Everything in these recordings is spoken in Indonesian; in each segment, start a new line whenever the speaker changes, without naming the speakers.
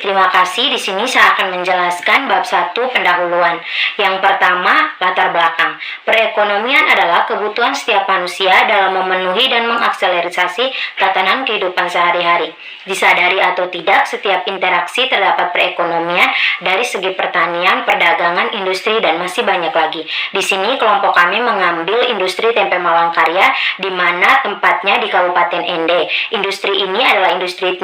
Baik, terima kasih. Di sini saya akan menjelaskan bab 1 pendahuluan. Yang pertama, latar belakang. Perekonomian adalah kebutuhan setiap manusia dalam memenuhi dan mengakselerasi tatanan kehidupan sehari-hari. Disadari atau tidak, setiap interaksi terdapat perekonomian dari segi pertanian, perdagangan, industri, dan masih banyak lagi. Di sini kelompok kami mengambil industri tempe Malangkarya, di mana tempatnya di Kabupaten Ende. Industri ini adalah industri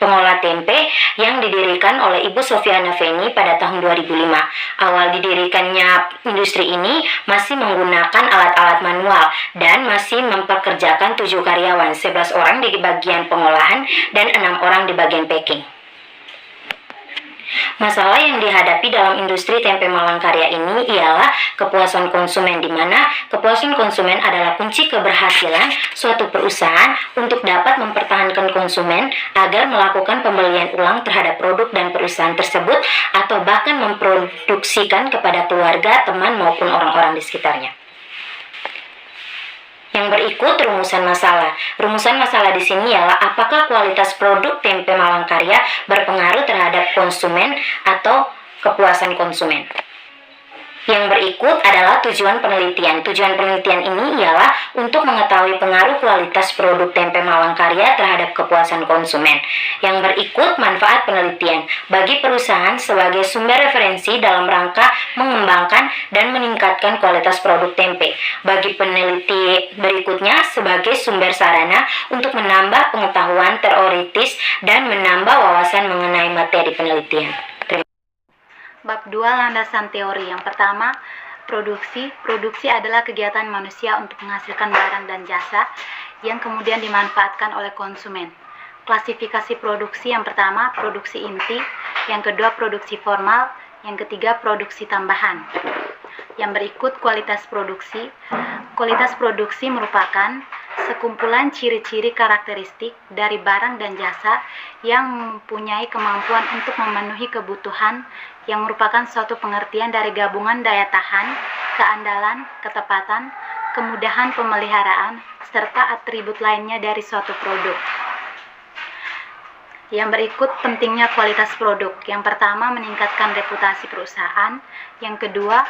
pengolah tempe yang didirikan oleh Ibu Sofiana Feni pada tahun 2005. Awal didirikannya industri ini masih menggunakan alat-alat manual dan masih mempekerjakan 7 karyawan, 11 orang di bagian pengolahan dan 6 orang di bagian packing. Masalah yang dihadapi dalam industri tempe Malangkarya ini ialah kepuasan konsumen, di mana kepuasan konsumen adalah kunci keberhasilan suatu perusahaan untuk dapat mempertahankan konsumen agar melakukan pembelian ulang terhadap produk dan perusahaan tersebut, atau bahkan memproduksikan kepada keluarga, teman, maupun orang-orang di sekitarnya. Yang berikut rumusan masalah. Rumusan masalah di sini ialah apakah kualitas produk tempe Malangkarya berpengaruh terhadap konsumen atau kepuasan konsumen. Yang berikut adalah tujuan penelitian. Tujuan penelitian ini ialah untuk mengetahui pengaruh kualitas produk tempe Malangkarya terhadap kepuasan konsumen. Yang berikut manfaat penelitian bagi perusahaan sebagai sumber referensi dalam rangka mengembangkan dan meningkatkan kualitas produk tempe. Bagi peneliti berikutnya sebagai sumber sarana untuk menambah pengetahuan teoritis dan menambah wawasan mengenai materi penelitian.
Bab 2, landasan teori. Yang pertama, produksi. Produksi adalah kegiatan manusia untuk menghasilkan barang dan jasa yang kemudian dimanfaatkan oleh konsumen. Klasifikasi produksi: yang pertama, produksi inti; yang kedua, produksi formal; yang ketiga, produksi tambahan. Yang berikut kualitas produksi. Kualitas produksi merupakan sekumpulan ciri-ciri karakteristik dari barang dan jasa yang mempunyai kemampuan untuk memenuhi kebutuhan, yang merupakan suatu pengertian dari gabungan daya tahan, keandalan, ketepatan, kemudahan pemeliharaan, serta atribut lainnya dari suatu produk. Yang berikut pentingnya kualitas produk. Yang pertama, meningkatkan reputasi perusahaan. Yang kedua,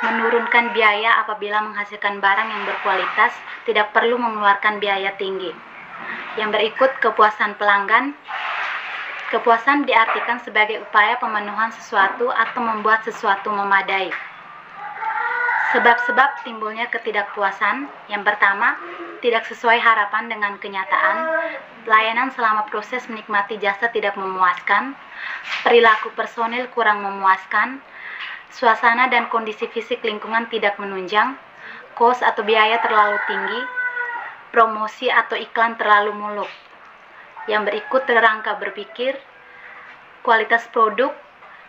menurunkan biaya apabila menghasilkan barang yang berkualitas, tidak perlu mengeluarkan biaya tinggi. Yang berikut kepuasan pelanggan. Kepuasan diartikan sebagai upaya pemenuhan sesuatu atau membuat sesuatu memadai. Sebab-sebab timbulnya ketidakpuasan: yang pertama, tidak sesuai harapan dengan kenyataan; pelayanan selama proses menikmati jasa tidak memuaskan; perilaku personil kurang memuaskan; suasana dan kondisi fisik lingkungan tidak menunjang; kos atau biaya terlalu tinggi; promosi atau iklan terlalu muluk. Yang berikut rangka berpikir. Kualitas produk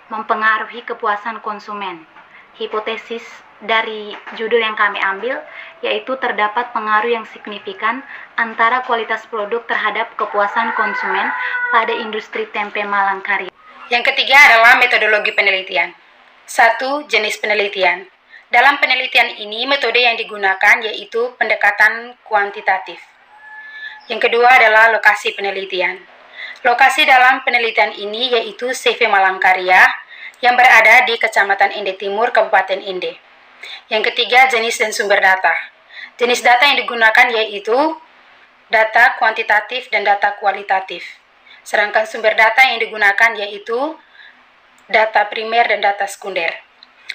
mempengaruhi kepuasan konsumen. Hipotesis dari judul yang kami ambil yaitu terdapat pengaruh yang signifikan antara kualitas produk terhadap kepuasan konsumen pada industri tempe Malangkarya.
Yang ketiga adalah metodologi penelitian. 1. Jenis penelitian. Dalam penelitian ini, metode yang digunakan yaitu pendekatan kuantitatif. Yang kedua adalah lokasi penelitian. Lokasi dalam penelitian ini yaitu CV Malangkarya yang berada di Kecamatan Ende Timur, Kabupaten Ende. Yang ketiga, jenis dan sumber data. Jenis data yang digunakan yaitu data kuantitatif dan data kualitatif. Sedangkan sumber data yang digunakan yaitu data primer dan data sekunder.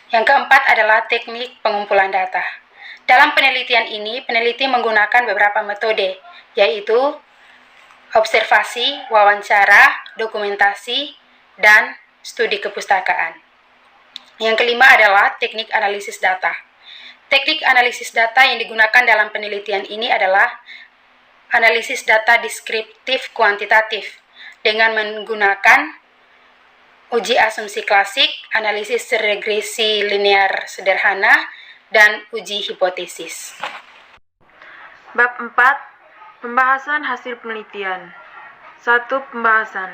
Yang keempat adalah teknik pengumpulan data. Dalam penelitian ini, peneliti menggunakan beberapa metode, yaitu observasi, wawancara, dokumentasi, dan studi kepustakaan. Yang kelima adalah teknik analisis data. Teknik analisis data yang digunakan dalam penelitian ini adalah analisis data deskriptif kuantitatif dengan menggunakan uji asumsi klasik, analisis regresi linear sederhana, dan uji hipotesis.
Bab 4. Pembahasan hasil penelitian. 1. Pembahasan.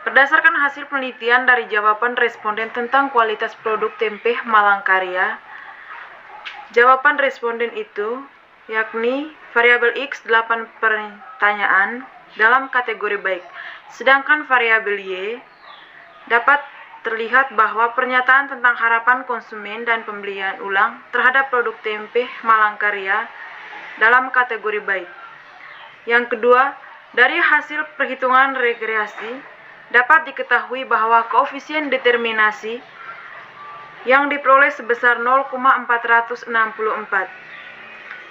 Berdasarkan hasil penelitian dari jawaban responden tentang kualitas produk tempe Malangkarya, jawaban responden itu yakni variabel X 8 pertanyaan dalam kategori baik, sedangkan variabel Y dapat terlihat bahwa pernyataan tentang harapan konsumen dan pembelian ulang terhadap produk tempe Malangkarya dalam kategori baik. Yang kedua, dari hasil perhitungan regresi dapat diketahui bahwa koefisien determinasi yang diperoleh sebesar 0,464,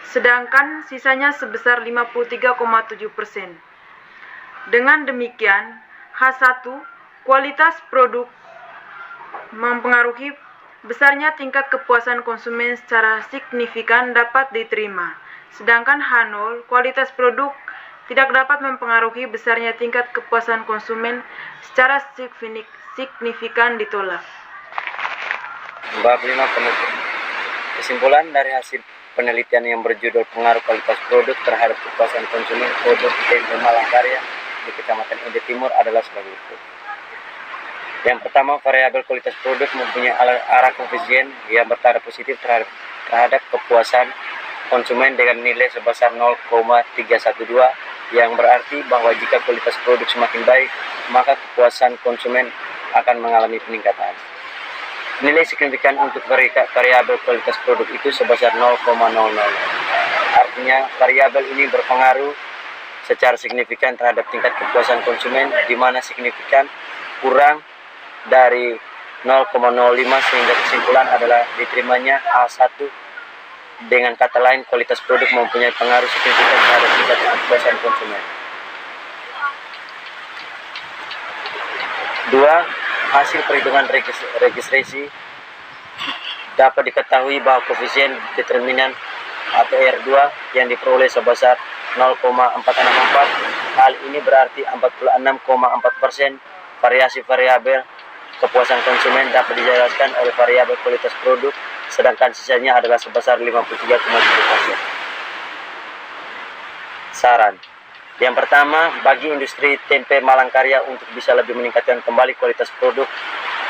sedangkan sisanya sebesar 53,7%. Dengan demikian, H1, kualitas produk mempengaruhi besarnya tingkat kepuasan konsumen secara signifikan dapat diterima, sedangkan H0, kualitas produk tidak dapat mempengaruhi besarnya tingkat kepuasan konsumen secara signifikan ditolak.
Bab 5 penutup. Kesimpulan dari hasil penelitian yang berjudul Pengaruh Kualitas Produk terhadap Kepuasan Konsumen Produk Tempe Malangkarya di Kecamatan Ende Timur adalah sebagai berikut. Yang pertama, variabel kualitas produk mempunyai arah koefisien yang bertanda positif terhadap kepuasan konsumen dengan nilai sebesar 0,312, yang berarti bahwa jika kualitas produk semakin baik, maka kepuasan konsumen akan mengalami peningkatan. Nilai signifikan untuk variabel kualitas produk itu sebesar 0,00. Artinya, variabel ini berpengaruh secara signifikan terhadap tingkat kepuasan konsumen, di mana signifikan kurang dari 0,05, sehingga kesimpulan adalah diterimanya A1. Dengan kata lain, kualitas produk mempunyai pengaruh signifikan terhadap tingkat kepuasan konsumen. 2. Hasil perhitungan registrasi dapat diketahui bahwa koefisien determinan atau R2 yang diperoleh sebesar 0,464. Hal ini berarti 46,4%. Variasi variabel kepuasan konsumen dapat dijelaskan oleh variabel kualitas produk, sedangkan sisanya adalah sebesar 53,7%. Saran. Yang pertama, bagi industri tempe Malangkarya untuk bisa lebih meningkatkan kembali kualitas produk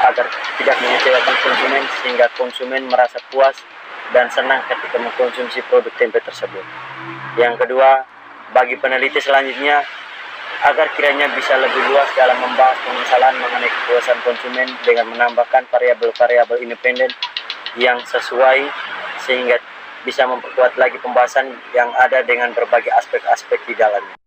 agar tidak mengecewakan konsumen, sehingga konsumen merasa puas dan senang ketika mengkonsumsi produk tempe tersebut. Yang kedua, bagi peneliti selanjutnya, agar kiranya bisa lebih luas dalam membahas permasalahan mengenai kepuasan konsumen dengan menambahkan variabel-variabel independen yang sesuai, sehingga bisa memperkuat lagi pembahasan yang ada dengan berbagai aspek-aspek di dalamnya.